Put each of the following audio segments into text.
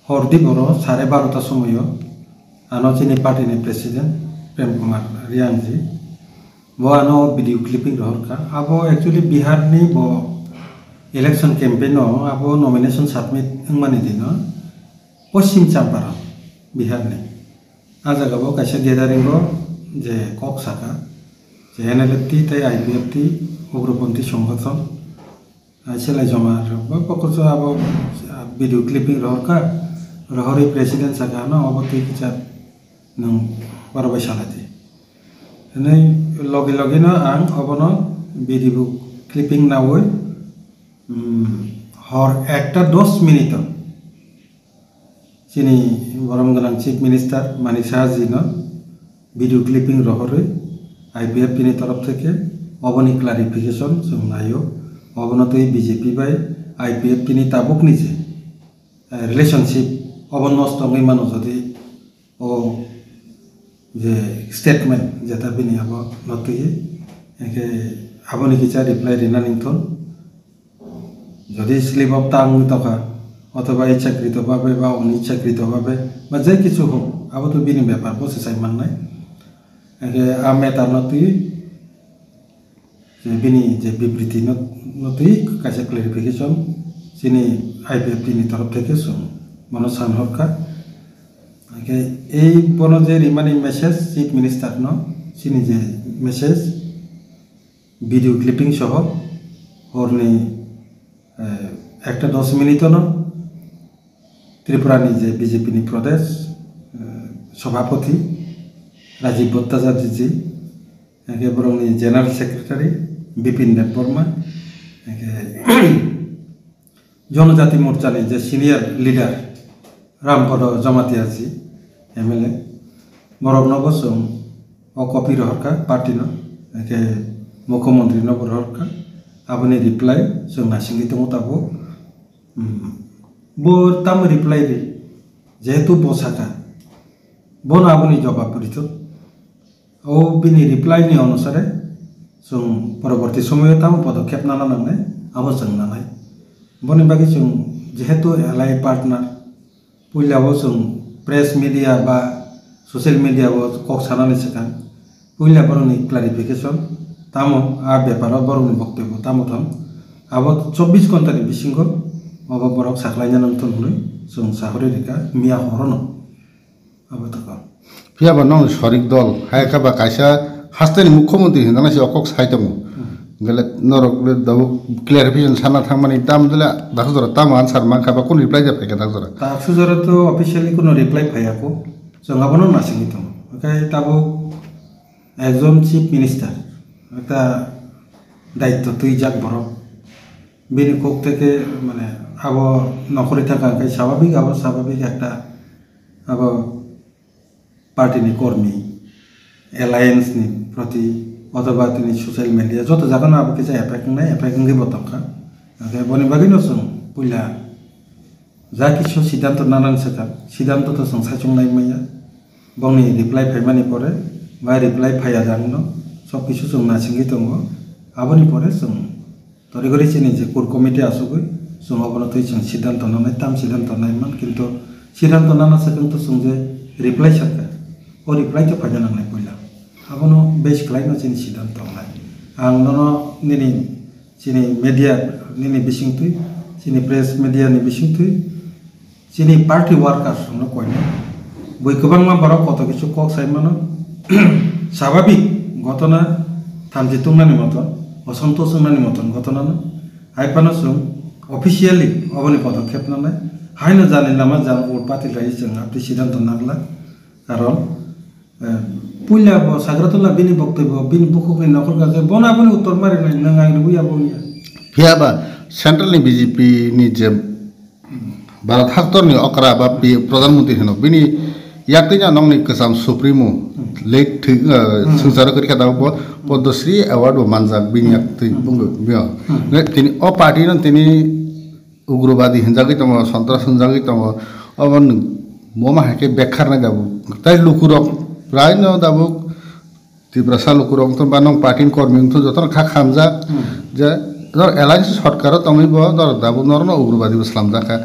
हरदी बरो 12:30 समय आनो चिनी पार्टी ने प्रेसिडेंट प्रेम कुमार रियांग जी वो आनो वीडियो क्लिपिंग रहर का अब एक्चुअली बिहार नि वो इलेक्शन कैंपेन अब नॉमिनेशन सबमिट माने दिन पश्चिम चंपारण बिहार ने आ जगह कैसे गैदारिंग जे कक साका जे एनएलएफटी तै आईपीएफटी उग्रपंथी संगठन सेलाई जमा पकड़ अब वीडियो क्लिपिंग रहर का रहरी प्रेसिडेंट साका न अब तुई किचा नों बारबाय सालादि नै लगे लगे न आं अबनो वीडियो क्लिपिंग नावै हर 1:10 मिनिट चिनी बरम गोनां चीफ मिनिस्टार मानिक साहा जी न वीडियो क्लिपिंग रहरै आईपीएफ नि तरफ থেকে अबनि क्लारिफिकेशन जों नायो अबनो तुई बीजेपी बाय आईपीएफ नि ताबुक निजे रिलेशनशिप अबन नष्ट गई मानो जदि ओ जे स्टेटमेंट जेता बिनि अब नतुई एके आबनि किचा रिप्लाई रिना निथन যদি স্লিপ অফ টাং থকা অথবা ইচ্ছাকৃতভাবে বা অনিচ্ছাকৃতভাবে বা যে কিছু হোক আবো তো বিনি ব্যাপার বসে চাই মাননাই একে আমে তার নতুই যে বিনি যে বিবৃতি নতুই কাছে ক্লারিফিকেশন চিনি আইপিএফ নি তরফ থেকে শুন মনসান হরকা একে এই বন যে রিমাইনিং মেসেজ চিফ মিনিস্টার ন চিনি যে মেসেজ ভিডিও ক্লিপিং সহ হরনি 1:10 मिनिट न त्रिपुरा जे बीजेपी प्रदेश सभापति राजीव भट्टाचार्य जी बरंनि जेनारेल सेक्रेटारि बिपिन देबबर्मा जनजाति मोर्चा जे सिनियर लीडर रामपद जमातिया जी एमएलए बरक नबसों अकपि रहरका पार्टी न मुख्यमंत्री नब रहरका आबनि रिप्लाई जों नासिंगि दङ ताबो बो ताम रिप्लाई रे जेहेतु बसाका बन आबनि जवाब परित ओ बिनि रिप्लाई नि अनुसारे जों परवर्ती समय ताम पदक्षेप नाना नांनाय आबो जों नानाय बनि बागै जों जेहेतु एलाइ पार्टनार पुइलाबो जों प्रेस मीडिया बा सोशल मीडिया बो कक सानानि सिगां पुइला बरनि क्लारिफिकेशन तामो आ बेपार बरंनि बक्तव्य तामो थाम अब 24 घंटा नि बिसिंग अब बरक साखलायना नंतन हुनै जों साहरे रेखा मिया हरन अब तक फिया बन सरिक दल हायका बा कायसा हास्तेनि मुख्यमंत्री हिंदाना से अकक साइतम गले नरक दब क्लियरिफिकेशन साना थांमानि ताम दिला दाखुजरा ताम आन्सार मांखा बा कोन रिप्लाई जा फैका दाखुजरा दाखुजरा तो ऑफिशियली कोनो रिप्लाई फैयाको जों आबनो नासिंगि दं ओकाय ताबो एकजन चीफ मिनिस्टार একটা দায়িত্ব তুই যাক বড় বিনি কোক থেকে মানে আব নকরি থাকা স্বাভাবিক একটা আব পার্টিনি কর্মী এলায়েন্স নি প্রতি অথবা তিনি সোশ্যাল মিডিয়া যত জায়গা আব কিছু এফাইকিং বতকা বনি বাকি নসং পুইলা যা কিছু সিদ্ধান্ত নানান সেকা সিদ্ধান্ত তো সংসাচং নাই মাইয়া বংনি রিপ্লাই ফাইমানি পরে বা রিপ্লাই ফাইয়া জানো सब किछु जों नासिंगि दङ आबनि परे जों तरिगरि चिनि जे कोर कमिटि आसुगै जों अबनो तै जों सिद्धांत नानाय ताम सिद्धांत नायमान किन्तु सिद्धांत नाना सकन तो जों जे रिप्लाई सरकार ओ रिप्लाई तो फायदा नांनाय पयला आबनो बेस क्लाइनो चिनि सिद्धांत नाय आं ननो निनि चिनि मीडिया निनि बिसिंथुइ चिनि प्रेस मीडिया नि बिसिंथुइ चिनि पार्टी वर्कर्स नो कयनो बय गोबांमा बरक कत किछु कक साइमानो स्वाभाविक घटना थामजितुंगनानि मतन असंतोषनानि मतन घटना आइपानो जों अफिशियली अबनि पदक्षेप नालाय हायनो जाने लामा जान वोट पार्टी लाय जों आपनि सिद्धांत नागला कारण पुइला साग्रातला बिनि बक्तव्य बिनि बुखुनि नखर गाजे बन आबनि उत्तर मारि नाय नों आं बुया बुया फियाबा सेंट्रल नि बीजेपी नि जे भारत हाक्तरनि अकरा बा प्रधानमंत्री हनो बिनि याक्तिना नंगनि कसम सुप्रीमो लेट संसार करिका दाबो पद्मश्री अवार्ड मानजाक बिनि याक्ति बुंगो बियो तिनि अ पार्टी न तिनि उग्रवादी हिंजागै तम सन्त्रास हिंजागै तम अबन मोमा हाके बेखार ना दाबो ताइ लुकुरक प्राय न दाबो तिब्रसा लुकुरक त बानंग पार्टी कर्मी त जतन खा खामजा जे दर एलायन्स सरकार तंगै बो दर दाबो नरन उग्रवादी इस्लाम जाका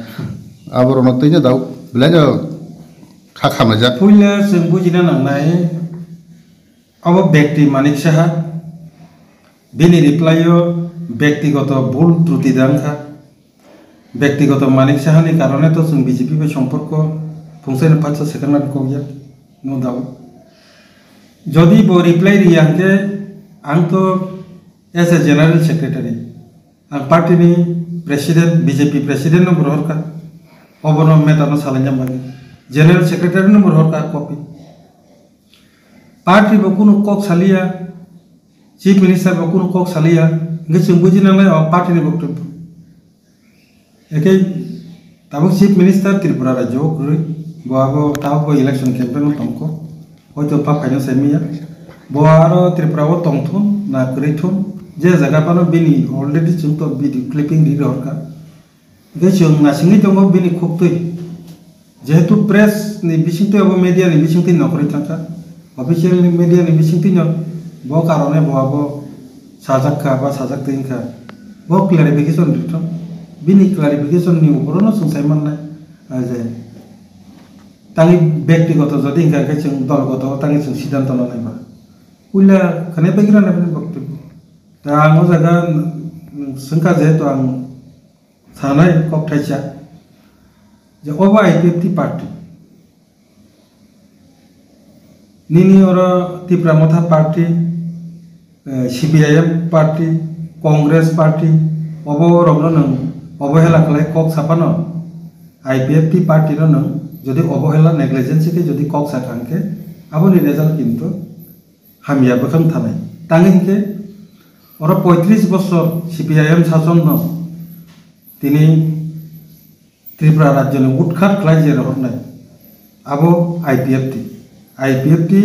आबरन तैनो दाउ belanja khakha majak puila जों बुजिना नांनाय अब व्यक्ति मानिक साहा बिनि रिप्लाइयो व्यक्तिगत भूल त्रुटि दांखा व्यक्तिगत मानिक साहानि कारणे तो जों बीजेपी बे सम्पर्क फंसायनो पाछा सेकेन्ड को गया नो डाउट जदि बो रिप्लाई रियांगे आं तो एज ए जनरल सेक्रेटारि आं पार्टीनि प्रेसिडेंट बीजेपी प्रेसिडेंट नंबर हरका अबनो मेटानो सालायना बागे जनरल सेक्रेटारि नंबर हरका कॉपी पार्टी बकुनु कक सालिया चीफ मिनिस्टर बकुनु कक सालिया इंगे जों बुजिनांलाय पार्टीनि बक्तव्य एके ताबो चीफ मिनिस्टर त्रिपुरा राज्य गृह बहाबो ताबो इलेक्शन कैंपेन तंको हयतो पाफायनो सायमिया बहारो त्रिपुराबो तंथुन ना ग्रैथुन जे जगह पानो बिनि अलरेडी जों तो भिडियो क्लिपिंग रि हरका इंगे जों नासिंगि दंगो बिनि खोक्तै जेहेतु प्रेस नि बिसिंतै अब मीडिया नि बिसिंतै नखरै थांका ऑफिशियल मीडिया नि बिसिंतै न बो कारणे बहाबो साजाखा बा साजाखतैखा बो क्लैरिफिकेशन दिथम बिनि क्लैरिफिकेशन नि उपरनो संसाय माननाय जे तांनि व्यक्तिगत जदि इंगारके जों दलगत तांनि जों सिद्धांत लानायबा उल्ला खने बैग्रा नाबनि बक्तव्य दा आङो जागा संका जेहेतु आं सानाय कक्टाइसा जे ओबा आईपीएफटी पार्टी निनी और त्रिपुरा मथा party CPIM party Congress party अब रबनो नों अवहेला खालाय कक साफानो आईपीएफटी पार्टी नो नों जदि अवहेला नेग्लिजेंसी के जदि कक साखांके आबोनि रिजल्ट किन्तु हामिया बखां थानाय तांगिनके और 35 बছর सीपीआईएम शासन न तिनी त्रिपुरा राज्य ने उठखार खालाय जे हरनाय आबो आईपीएफटी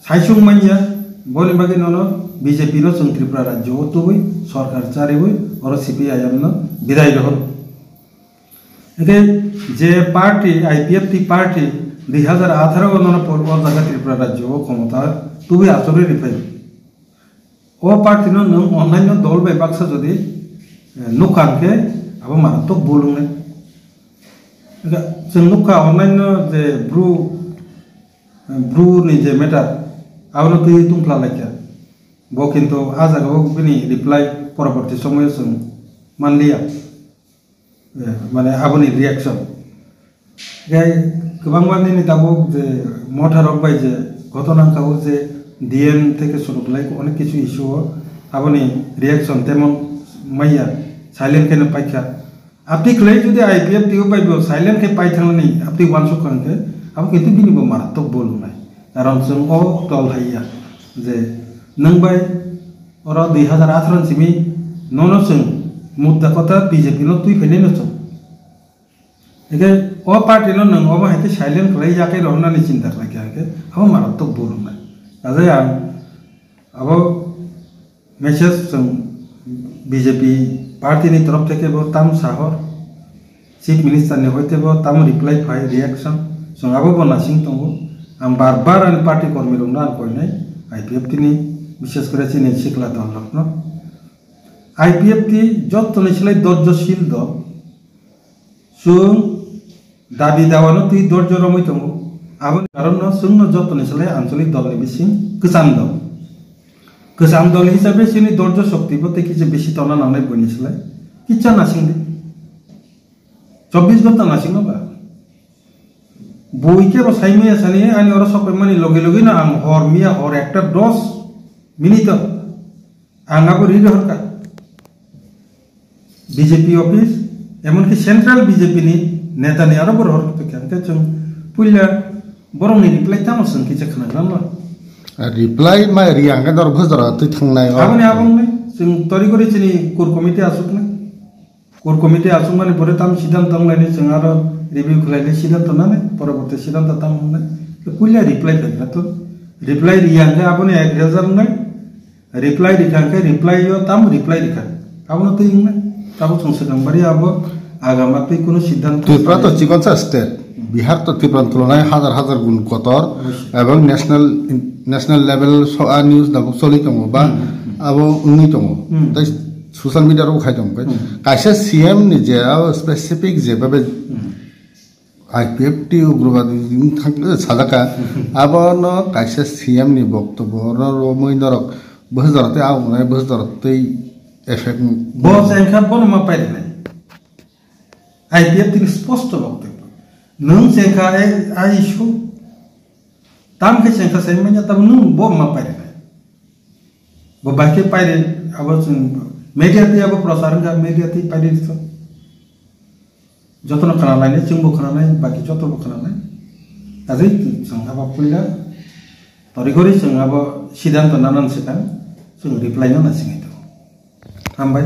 साइसुं मानिया बनि बागे ननो बीजेपी नो जों त्रिपुरा राज्य तुबै सरकार चारिबै और सीपीआईएम न विदाय रहन एके जे पार्टी आईपीएफटी पार्टी 2018 ननो और जगह त्रिपुरा राज्य क्षमता तुबै आचरे रिफाइ ओ पार्टी नो नों अनलाइन दल बाय बाक्सा जदि नुखानके आबो मारात्मक बोलुंनाय जों नुखा अनलाइन जे ब्रू नि जे मेटार आवनो तुई तुमफ्ला लायखा बो किन्तु आजागाव बिनि रिप्लाई परवर्ती समय जों मानलिया माने आबोनि रिएक्शन गाय गोबां माननि दाबो जे मथारक बाय जे घटनाखौ जे डीएन থেকে শুরু করে অনেক কিছু ইস্যু আপনি রিঅ্যাকশন তেমন মাইয়া সাইলেন্ট কেন পাইখা আপনি ক্লাই যদি আইপিএফ টিও পাইবো সাইলেন্ট কে পাই থাংনি আপনি ওয়ানস কানকে আপনি কিন্তু বিনিবো মারাত্মক বলু নাই কারণ जों অ দল হাইয়া যে নং বাই और 2018 सिमी ननो जों मुद्दा कथा बीजेपी नो तुई फैनाय नस एके अ पार्टी नो नों अबा हाते साइलेंट खालाय जाके रहनानै चिन्ता खालायके अब मारात्मक बलु নাই आजै आं अब मेसेज जों बीजेपी पार्टी नि तरफ থেকে ताम साहर चीफ मिनिस्टर नि होइतेबो ताम रिप्लाई फाइ रिएक्शन जों आबो बनासिं दंगो आं बार आं पार्टी कर्मी रंना आं कयनाय आईपीएफटी नि विशेष करे चिनि सिखला दल रखनो आईपीएफटी जत्तनि सिलाय दर्जशील दल जों दाबि दावानो तुई दर्ज रमै दंगो आबोनि कारनो जोंनो जत्तनि सिलाय आंचलिक दलनि बिसिं गोजाम दल हिसाबै जोंनि दर्ज शक्तिबो तेखिजे बेसि तना नांनाय बयनि सिलाय किच्छा नासिंदे 24 घंटा नासिंगबा बयके रसायमिया सानि आनि और सबै मानि लगे ना आं हर मिया हर एकटा 10 मिनिट आंगाबो रिड हरका बीजेपी ऑफिस एमनकि सेंट्रल बीजेपी नि नेतानि आरो बर हरका केनते जों पुइला बरंनि रिप्लाइ तामो जों किछा खोनाग्राम रिप्लाइ मा रियांगा दर भजरा तै थांनाय आबोनि जों तरि करि चिनि कोर कमिटि आसुक माने बरे ताम सिद्धांत लायनि जों आरो रिव्यू खलायनि सिद्धांत नाने परवर्ती सिद्धांत ताम होनाय पुइला रिप्लाइ फैग्रा तो रिप्लाइ रियांगा आबोनि एक रेजर नै रिप्लाइ रिखांके रिप्लाइ यो ताम रिप्लाइ रिखा आबोनो तै इंना ताबो संसदंबारि आबो आगामा तै कोनो सिद्धांत त्रिपुरा तो चिकनसा स्टेट बिहार तो त्रिपुरा तुलनाय हजार गुण कतर एवं नेशनल लेवल न्यूज दाबो सलि दङ बा आबो उन्नि दङ तै सोशल मीडिया रो खाय दङ कायसे सीएम नि जे स्पेसिफिक जे बाबे IPF ti ugrobadi thang sadaka abono kaisa CM ni boktobo ro moinorok bhojorate aunai bhojorate effect Bos engkha bono ma paire nai. IPF ti sposto boktobo. Nung sengkha ai issue tam ke sengkha semenya tam nung bo ma paire nai. Bo baike paire abo media ti abo prasaran ga media ti paire to. Jotono khana lain chungbo khana lain baki joto bo khana lain. Tadi jeng abo puila torigori jeng abo sidanto nanan sekan jeng reply na sing itu. Ambai